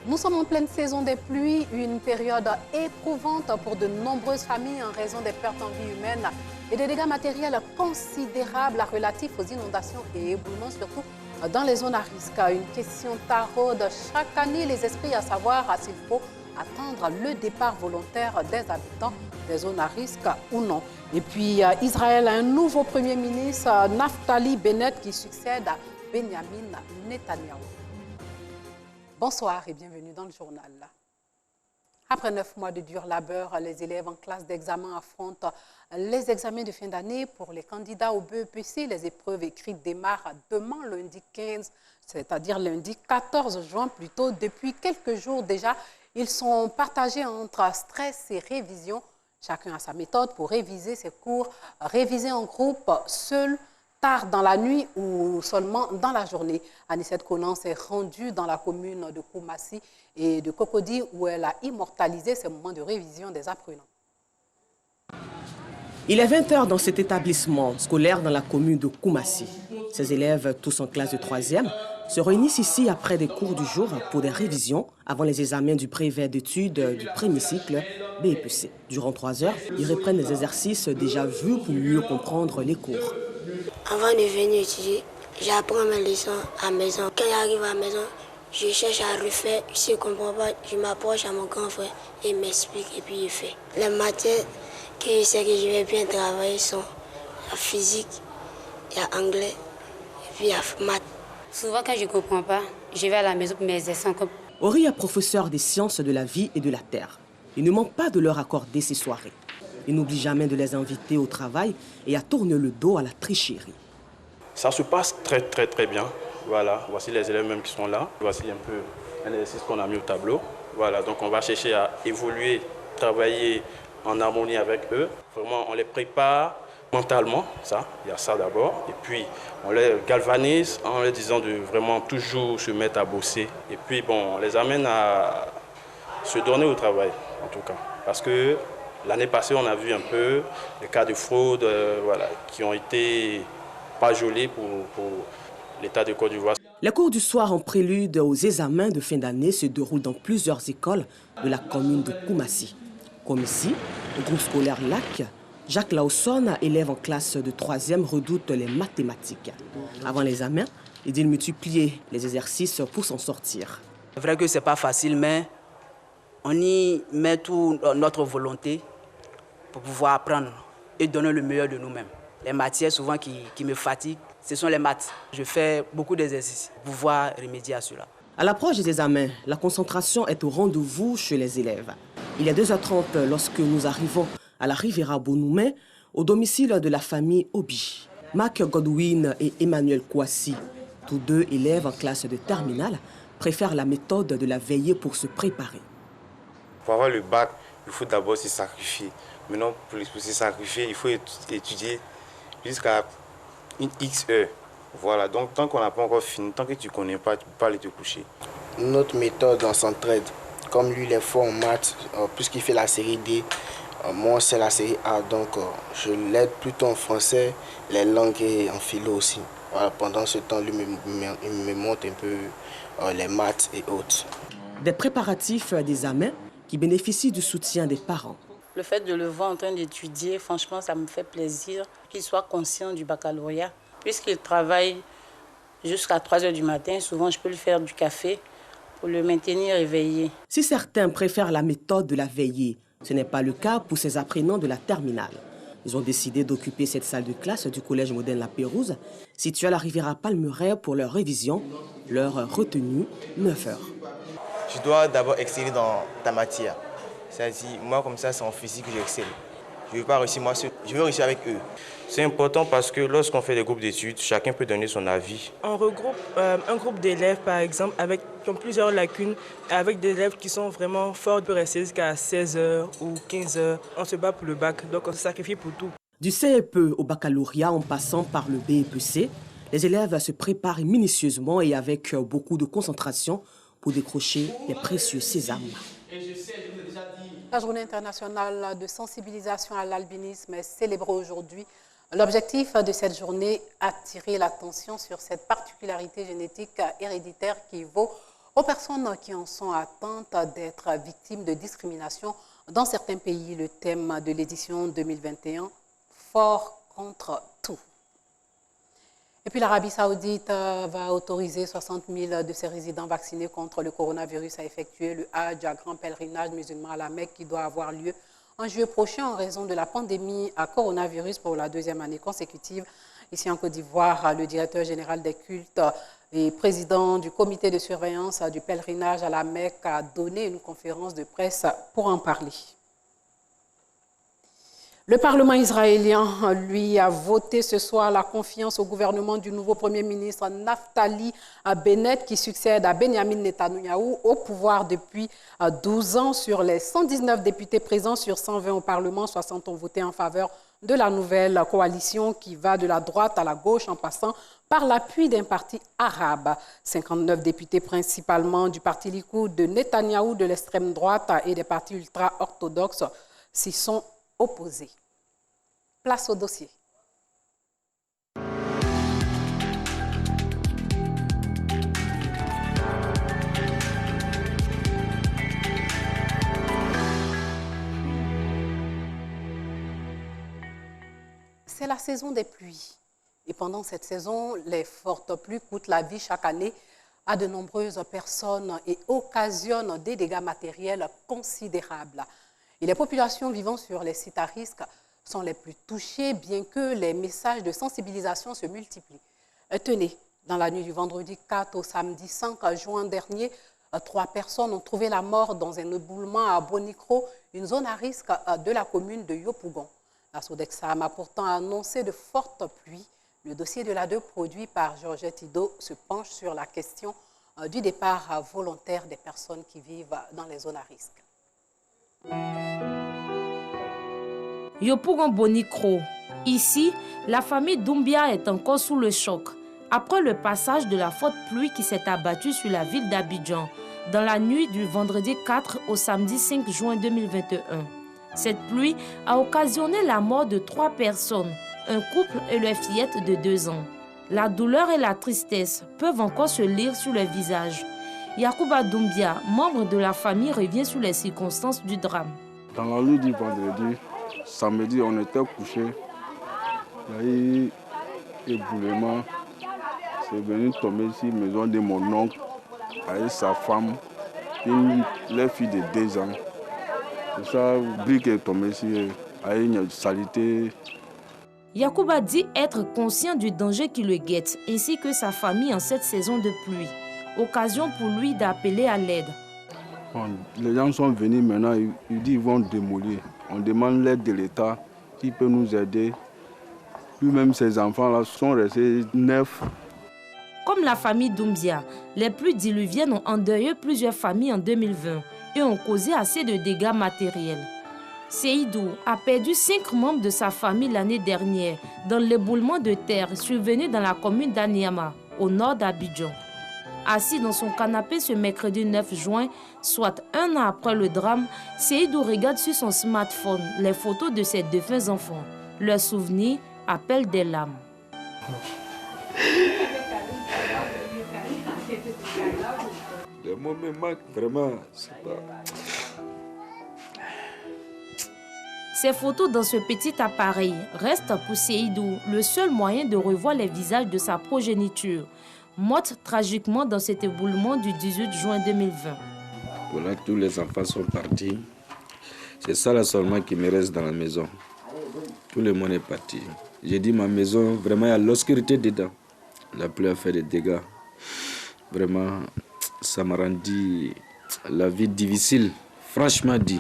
Nous sommes en pleine saison des pluies, une période éprouvante pour de nombreuses familles en raison des pertes en vie humaine et des dégâts matériels considérables relatifs aux inondations et éboulements, surtout dans les zones à risque. Une question taraude chaque année les esprits, à savoir s'il faut attendre le départ volontaire des habitants des zones à risque ou non. Et puis Israël a un nouveau Premier ministre, Naftali Bennett, qui succède à Benjamin Netanyahou. Bonsoir et bienvenue dans le journal. Après 9 mois de dur labeur, les élèves en classe d'examen affrontent les examens de fin d'année. Pour les candidats au BEPC, les épreuves écrites démarrent demain, lundi 15, c'est-à-dire lundi 14 juin plutôt. Depuis quelques jours déjà, ils sont partagés entre stress et révision. Chacun a sa méthode pour réviser ses cours, réviser en groupe, seul, tard dans la nuit ou seulement dans la journée. Anicette Conan s'est rendue dans la commune de Koumassi et de Cocody où elle a immortalisé ces moments de révision des apprenants. Il est 20 h dans cet établissement scolaire dans la commune de Koumassi. Ces élèves, tous en classe de 3e, se réunissent ici après des cours du jour pour des révisions avant les examens du brevet d'études du premier cycle BEPC. Durant 3 heures, ils reprennent les exercices déjà vus pour mieux comprendre les cours. Avant de venir étudier, j'apprends mes leçons à la maison. Quand j'arrive à la maison, je cherche à refaire. Si je ne comprends pas, je m'approche à mon grand frère et il m'explique et puis il fait. Les matières que je sais que je vais bien travailler sont la physique, il y a anglais et puis il y a maths. Souvent quand je ne comprends pas, je vais à la maison pour mes exercices. Ori est professeur des sciences de la vie et de la terre. Il ne manque pas de leur accorder ces soirées. Il n'oublie jamais de les inviter au travail et à tourner le dos à la tricherie. Ça se passe très bien. Voilà, voici les élèves même qui sont là. Voici un peu un exercice qu'on a mis au tableau. Voilà, donc on va chercher à évoluer, travailler en harmonie avec eux. Vraiment, on les prépare mentalement, ça, il y a ça d'abord. Et puis, on les galvanise en leur disant de vraiment toujours se mettre à bosser. Et puis, bon, on les amène à se donner au travail, en tout cas. Parce que l'année passée, on a vu un peu les cas de fraude voilà, qui ont été pas jolis pour l'État de Côte d'Ivoire. Les cours du soir en prélude aux examens de fin d'année se déroulent dans plusieurs écoles de la commune de Koumassi. Comme ici, le groupe scolaire LAC, Jacques Lawson, élève en classe de 3e, redoute les mathématiques. Avant l'examen, il dit multiplier les exercices pour s'en sortir. C'est vrai que ce n'est pas facile, mais on y met toute notre volonté pour pouvoir apprendre et donner le meilleur de nous-mêmes. Les matières souvent qui me fatiguent, ce sont les maths. Je fais beaucoup d'exercices pour pouvoir remédier à cela. À l'approche des examens, la concentration est au rendez-vous chez les élèves. Il est 2h30 lorsque nous arrivons à la Riviera Bonoumé, au domicile de la famille Obi. Marc Godwin et Emmanuel Kouassi, tous deux élèves en classe de terminale, préfèrent la méthode de la veillée pour se préparer. Pour avoir le bac, il faut d'abord se sacrifier. Maintenant, pour se sacrifier, il faut étudier jusqu'à une X heure. Voilà, donc tant qu'on n'a pas encore fini, tant que tu ne connais pas, tu ne peux pas aller te coucher. Notre méthode, on s'entraide. Comme lui, il est fort en maths, puisqu'il fait la série D, moi, c'est la série A. Donc, je l'aide plutôt en français, les langues et en philo aussi. Voilà, pendant ce temps, lui, il me montre un peu les maths et autres. Des préparatifs d'examen qui bénéficient du soutien des parents. Le fait de le voir en train d'étudier, franchement, ça me fait plaisir qu'il soit conscient du baccalauréat. Puisqu'il travaille jusqu'à 3 h du matin, souvent je peux lui faire du café pour le maintenir éveillé. Si certains préfèrent la méthode de la veillée, ce n'est pas le cas pour ces apprenants de la terminale. Ils ont décidé d'occuper cette salle de classe du collège moderne La Pérouse, située à la Riviera Palmeraie pour leur révision, leur retenue 9 heures. Tu dois d'abord exceller dans ta matière. C'est-à-dire, moi, comme ça, c'est en physique que j'excelle. Je ne veux pas réussir moi seul, je veux réussir avec eux. C'est important parce que lorsqu'on fait des groupes d'études, chacun peut donner son avis. On regroupe un groupe d'élèves, par exemple, qui ont plusieurs lacunes, avec des élèves qui sont vraiment forts, pour rester jusqu'à 16 h ou 15 h. On se bat pour le bac, donc on se sacrifie pour tout. Du CEPE au baccalauréat en passant par le BEPC, les élèves se préparent minutieusement et avec beaucoup de concentration pour décrocher les précieux sésames. La journée internationale de sensibilisation à l'albinisme est célébrée aujourd'hui. L'objectif de cette journée, attirer l'attention sur cette particularité génétique héréditaire qui vaut aux personnes qui en sont atteintes d'être victimes de discrimination dans certains pays. Le thème de l'édition 2021, fort contre tout. Et puis l'Arabie Saoudite va autoriser 60 000 de ses résidents vaccinés contre le coronavirus à effectuer le Hajj, un grand pèlerinage musulman à la Mecque qui doit avoir lieu en juillet prochain en raison de la pandémie à coronavirus pour la deuxième année consécutive. Ici en Côte d'Ivoire, le directeur général des cultes et président du comité de surveillance du pèlerinage à la Mecque a donné une conférence de presse pour en parler. Le Parlement israélien, lui, a voté ce soir la confiance au gouvernement du nouveau Premier ministre Naftali Bennett qui succède à Benjamin Netanyahou au pouvoir depuis 12 ans. Sur les 119 députés présents sur 120 au Parlement, 60 ont voté en faveur de la nouvelle coalition qui va de la droite à la gauche en passant par l'appui d'un parti arabe. 59 députés principalement du parti Likoud, de Netanyahou, de l'extrême droite et des partis ultra-orthodoxes s'y sont opposés. Place au dossier. C'est la saison des pluies. Et pendant cette saison, les fortes pluies coûtent la vie chaque année à de nombreuses personnes et occasionnent des dégâts matériels considérables. Et les populations vivant sur les sites à risque sont les plus touchées, bien que les messages de sensibilisation se multiplient. Tenez, dans la nuit du vendredi 4 au samedi 5 juin dernier, 3 personnes ont trouvé la mort dans un éboulement à Bonikro, une zone à risque de la commune de Yopougon. La Sodexam a pourtant annoncé de fortes pluies. Le dossier de l'A2 produit par Georgette Ido se penche sur la question du départ volontaire des personnes qui vivent dans les zones à risque. Yopougon Bonikro. Ici, la famille Doumbia est encore sous le choc. Après le passage de la forte pluie qui s'est abattue sur la ville d'Abidjan dans la nuit du vendredi 4 au samedi 5 juin 2021. Cette pluie a occasionné la mort de 3 personnes, un couple et leur fillette de 2 ans. La douleur et la tristesse peuvent encore se lire sur les visages. Yacouba Doumbia, membre de la famille, revient sur les circonstances du drame. Dans la nuit du vendredi, samedi, on était couchés. Il y a eu éboulement. C'est venu tomber ici, maison de mon oncle, avec sa femme, leur fille de 2 ans. C'est ça, le brique est tombé ici, avec une saleté. Yacouba dit être conscient du danger qui le guette, ainsi que sa famille en cette saison de pluie. Occasion pour lui d'appeler à l'aide. Bon, les gens sont venus maintenant, ils disent qu'ils vont démolir. On demande l'aide de l'État, qui peut nous aider. Lui-même, ses enfants-là sont restés 9. Comme la famille Doumbia, les pluies diluviennes ont endeuillé plusieurs familles en 2020 et ont causé assez de dégâts matériels. Seydou a perdu 5 membres de sa famille l'année dernière dans l'éboulement de terre survenu dans la commune d'Aniama, au nord d'Abidjan. Assis dans son canapé ce mercredi 9 juin, soit 1 an après le drame, Seydou regarde sur son smartphone les photos de ses défunts enfants. Leurs souvenirs appellent des larmes. Les mots me manquent vraiment. Ces photos dans ce petit appareil restent pour Seydou le seul moyen de revoir les visages de sa progéniture, morte tragiquement dans cet éboulement du 18 juin 2020. Voilà, tous les enfants sont partis. C'est ça là seulement qui me reste dans la maison. Tout le monde est parti. J'ai dit ma maison, vraiment il y a l'obscurité dedans. La pluie a fait des dégâts. Vraiment, ça m'a rendu la vie difficile, franchement dit.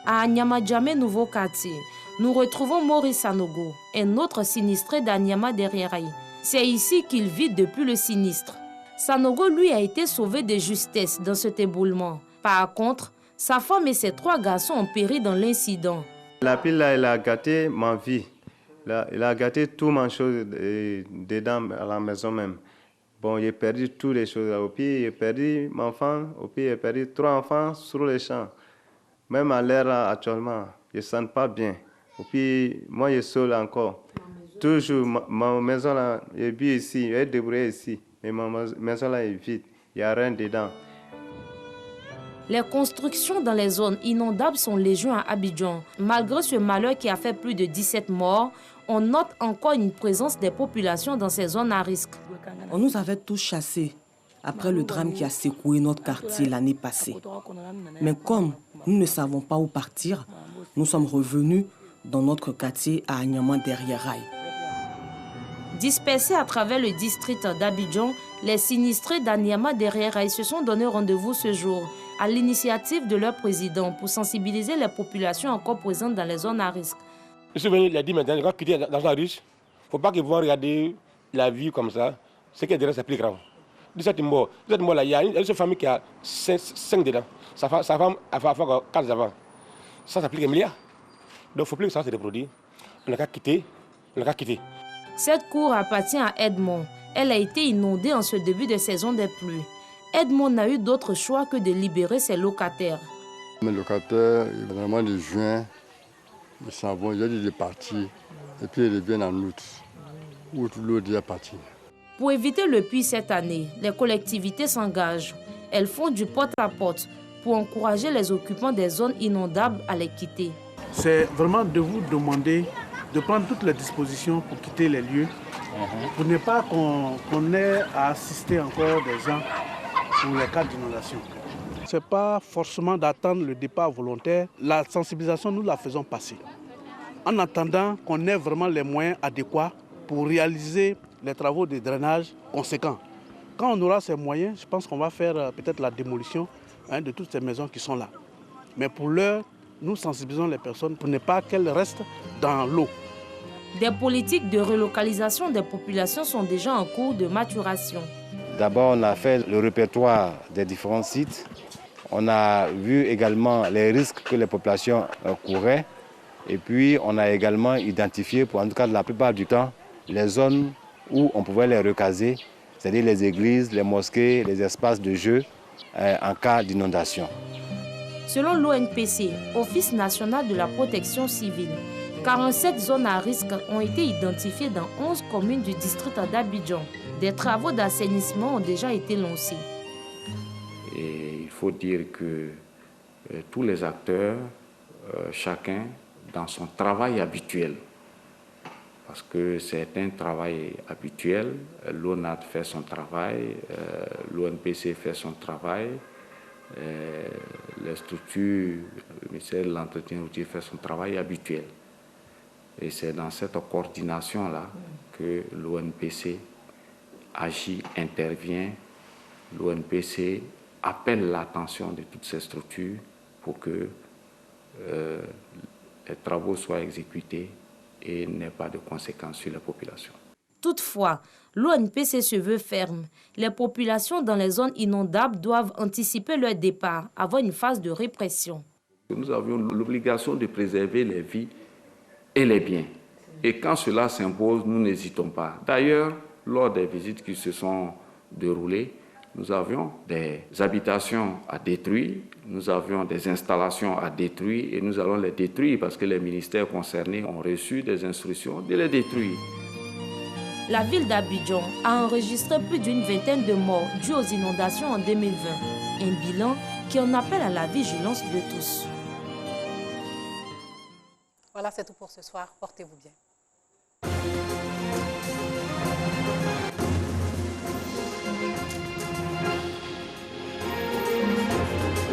À Anyama-Djamé, nouveau quartier, nous retrouvons Maurice Sanogo, un autre sinistré d'Anyama derrière. C'est ici qu'il vit depuis le sinistre. Sanogo, lui, a été sauvé de justesse dans cet éboulement. Par contre, sa femme et ses 3 garçons ont péri dans l'incident. La pile, là, elle a gâté ma vie. Elle a gâté tout ma chose dedans, à la maison même. Bon, j'ai perdu toutes les choses. Au pire, j'ai perdu mon enfant. Au pire, j'ai perdu 3 enfants sur les champs. Même à l'heure actuellement, je ne sens pas bien. Au pire, moi, je suis seul encore. Toujours, ma maison là, je vis ici, je suis débrouillé ici. Mais ma maison là est vide. il n'y a rien dedans. Les constructions dans les zones inondables sont légion à Abidjan. Malgré ce malheur qui a fait plus de 17 morts, on note encore une présence des populations dans ces zones à risque. On nous avait tous chassés après le drame qui a secoué notre quartier l'année passée. Mais comme nous ne savons pas où partir, nous sommes revenus dans notre quartier à Anyama derrière Rail. Dispersés à travers le district d'Abidjan, les sinistrés d'Anyama derrière Rail se sont donné rendez-vous ce jour à l'initiative de leur président pour sensibiliser les populations encore présentes dans les zones à risque. Je suis venu, il a dit maintenant, quand quitter dans la riche, il ne faut pas qu'ils vont regarder la vie comme ça. Ce qui est derrière, c'est plus grave. 17 morts là, il y a une seule famille qui a 5 dedans. Sa femme a fait 4 avant. Ça s'applique un milliard. Donc il ne faut plus que ça se reproduise. On n'a qu'à quitter. Cette cour appartient à Edmond. Elle a été inondée en ce début de saison des pluies. Edmond n'a eu d'autre choix que de libérer ses locataires. Mes locataires, vraiment de juin, ils s'en vont, ils ont dit de partir. Et puis ils reviennent en août, où tout l'eau est déjà parti. Pour éviter le pire cette année, les collectivités s'engagent. Elles font du porte-à-porte pour encourager les occupants des zones inondables à les quitter. C'est vraiment de vous demander de prendre toutes les dispositions pour quitter les lieux, pour ne pas qu'on ait à assister encore des gens pour les cas d'inondation. Ce n'est pas forcément d'attendre le départ volontaire. La sensibilisation, nous la faisons passer. En attendant qu'on ait vraiment les moyens adéquats pour réaliser les travaux de drainage conséquents. Quand on aura ces moyens, je pense qu'on va faire peut-être la démolition de toutes ces maisons qui sont là. Mais pour l'heure, nous sensibilisons les personnes pour ne pas qu'elles restent dans l'eau. Des politiques de relocalisation des populations sont déjà en cours de maturation. D'abord, on a fait le répertoire des différents sites. On a vu également les risques que les populations couraient. Et puis, on a également identifié, pour en tout cas la plupart du temps, les zones où on pouvait les recaser, c'est-à-dire les églises, les mosquées, les espaces de jeu en cas d'inondation. Selon l'ONPC, Office national de la protection civile, 47 zones à risque ont été identifiées dans 11 communes du district d'Abidjan. Des travaux d'assainissement ont déjà été lancés. Et il faut dire que tous les acteurs, chacun dans son travail habituel, parce que c'est un travail habituel, l'ONAD fait son travail, l'ONPC fait son travail, les structures, le ministère de l'Entretien routier fait son travail habituel. Et c'est dans cette coordination-là que l'ONPC agit, intervient. L'ONPC appelle l'attention de toutes ces structures pour que les travaux soient exécutés et n'aient pas de conséquences sur la population. Toutefois, l'ONPC se veut ferme. Les populations dans les zones inondables doivent anticiper leur départ avant une phase de répression. Nous avions l'obligation de préserver les vies et les biens. Et quand cela s'impose, nous n'hésitons pas. D'ailleurs, lors des visites qui se sont déroulées, nous avions des habitations à détruire, nous avions des installations à détruire et nous allons les détruire parce que les ministères concernés ont reçu des instructions de les détruire. La ville d'Abidjan a enregistré plus d'une vingtaine de morts dues aux inondations en 2020. Un bilan qui en appelle à la vigilance de tous. Voilà, c'est tout pour ce soir. Portez-vous bien.